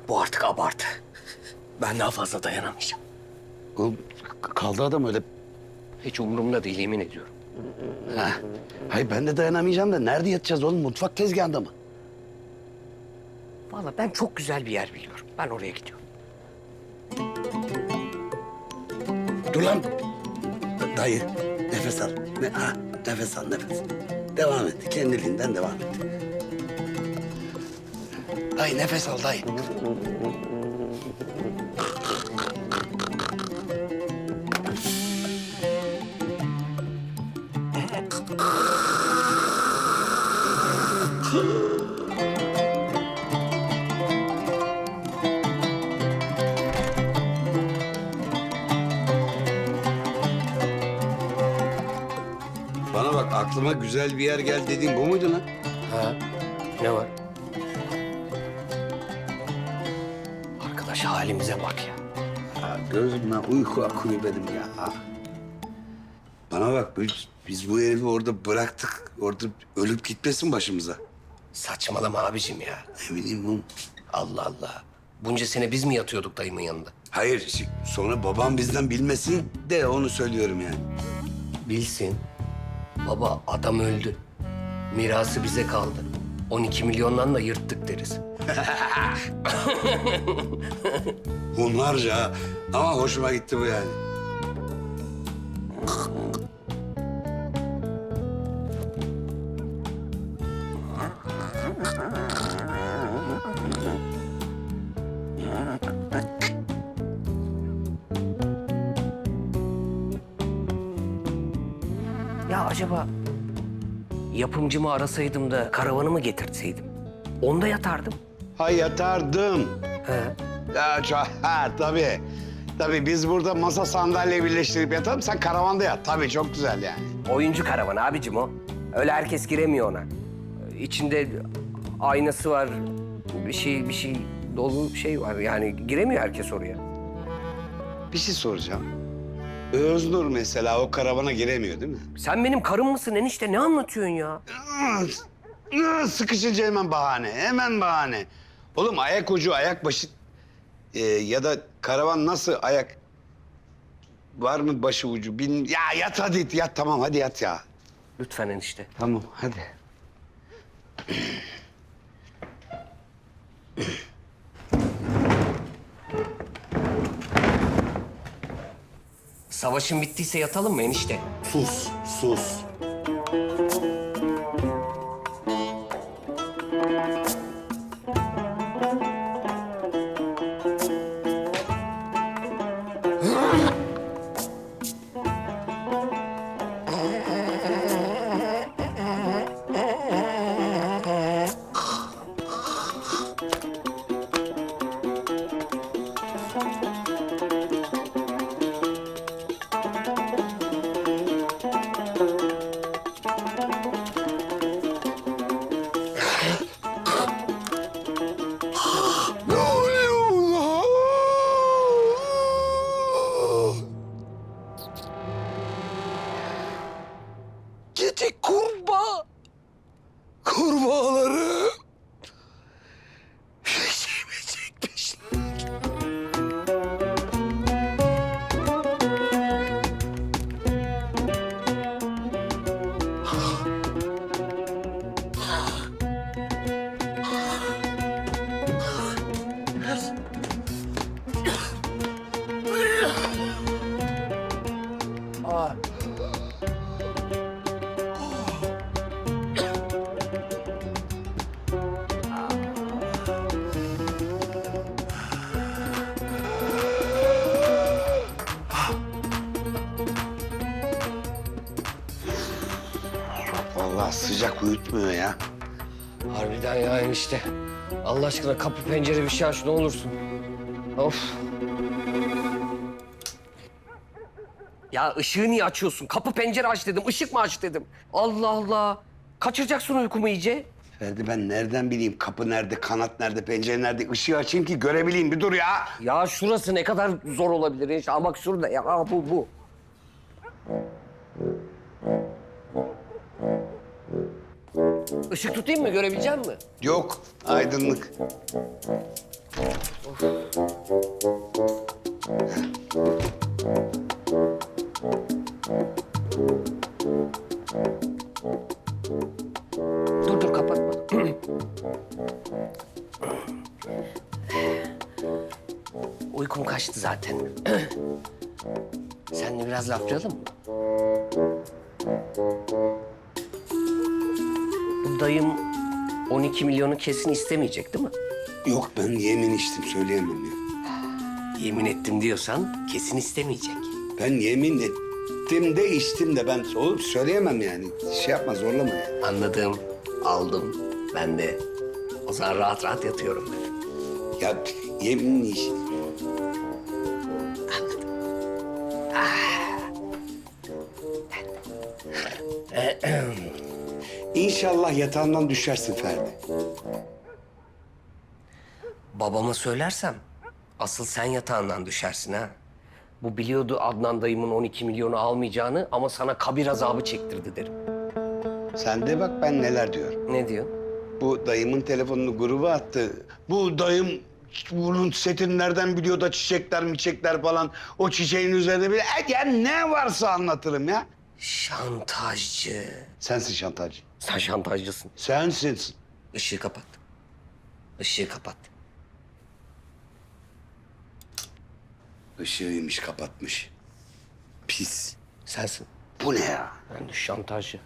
Bu artık abartı. Ben daha fazla dayanamayacağım. Oğlum kaldı adam öyle. Hiç umurumda değil, yemin ediyorum. Ha. Hayır ben de dayanamayacağım da nerede yatacağız oğlum? Mutfak tezgahında mı? Vallahi ben çok güzel bir yer biliyorum. Ben oraya gidiyorum. Dur lan. Dayı nefes al. Nefes al nefes. Devam et. Kendiliğinden devam et. Dayı nefes al dayı. Bana bak aklıma güzel bir yer gel dediğin bu muydu lan? Ha? Ne var? Arkadaş halimize bak ya. Ya gözümden uyku akıyor benim ya. Bana bak biz bu herifi orada bıraktık. Orada ölüp gitmesin başımıza. Saçmalama abicim ya. Ne bileyim oğlum. Allah Allah. Bunca sene biz mi yatıyorduk dayımın yanında? Hayır sonra babam bizden bilmesin de onu söylüyorum yani. Bilsin. Baba adam öldü. Mirası bize kaldı. 12 milyondan da yırttık deriz. Hunharca ha. Ama hoşuma gitti bu yani. Ya acaba yapımcımı arasaydım da karavanı mı getirtseydim? Onda yatardım. Ha yatardım. He. Ya tabii. Tabii biz burada masa sandalye birleştirip yatalım. Sen karavanda yat. Tabii çok güzel yani. Oyuncu karavanı abicim o. Öyle herkes giremiyor ona. İçinde aynası var, bir şey dolu şey var. Yani giremiyor herkes oraya. Bir şey soracağım. Öznur mesela o karavana giremiyor değil mi? Sen benim karım mısın enişte? Ne anlatıyorsun ya? Sıkışınca hemen bahane. Hemen bahane. Oğlum ayak ucu, ayak başı ya da karavan nasıl ayak... Var mı başı ucu? Ya yat hadi yat tamam hadi yat ya. Lütfen enişte. Tamam hadi. Savaşın bittiyse yatalım mı enişte? Sus. Ne oluyor ulan? Gece kurbağaları peşime çekmişler. Vallahi sıcak uyutmuyor ya. Harbiden ya enişte. Allah aşkına kapı pencere bir şey aç ne olursun. Of. Ya ışığı niye açıyorsun? Kapı pencere aç dedim, ışık mı aç dedim. Allah Allah. Kaçıracaksın uykumu iyice. Ferdi ben nereden bileyim kapı nerede, kanat nerede, pencere nerede? Işığı açayım ki görebileyim. Bir dur ya. Ya şurası ne kadar zor olabilir enişte. Aa, bak şurada ya bu. Işık tutayım mı? Görebilecek misin? Yok, aydınlık. Dur kapatma. Uykum kaçtı zaten. Seninle biraz laflayalım mı? Bu dayım 12 milyonu kesin istemeyecek değil mi? Yok ben yemin içtim söyleyemem ya. Yemin ettim diyorsan kesin istemeyecek. Ben yemin ettim de içtim de ben oğlum söyleyemem yani. Şey yapma zorlama ya. Anladım, aldım. Ben de o zaman rahat rahat yatıyorum ben. Ya yemin iç. İnşallah yatağından düşersin Ferdi. Babama söylersem asıl sen yatağından düşersin ha. Bu biliyordu Adnan dayımın 12 milyonu almayacağını ama sana kabir azabı çektirdi derim. Sen de bak ben neler diyorum. Ne diyor? Bu dayımın telefonunu gruba attı. Bu dayım bunun setini nereden biliyor da çiçekler falan. O çiçeğin üzerinde bir ya ne varsa anlatırım ya. Şantajcı. Sensin şantajcı. Sen şantajcısın. Sensin. Işığı kapat. Işığı kapat. Işığıymış kapatmış. Pis. Sensin. Bu ne ya? Ben de şantajcı.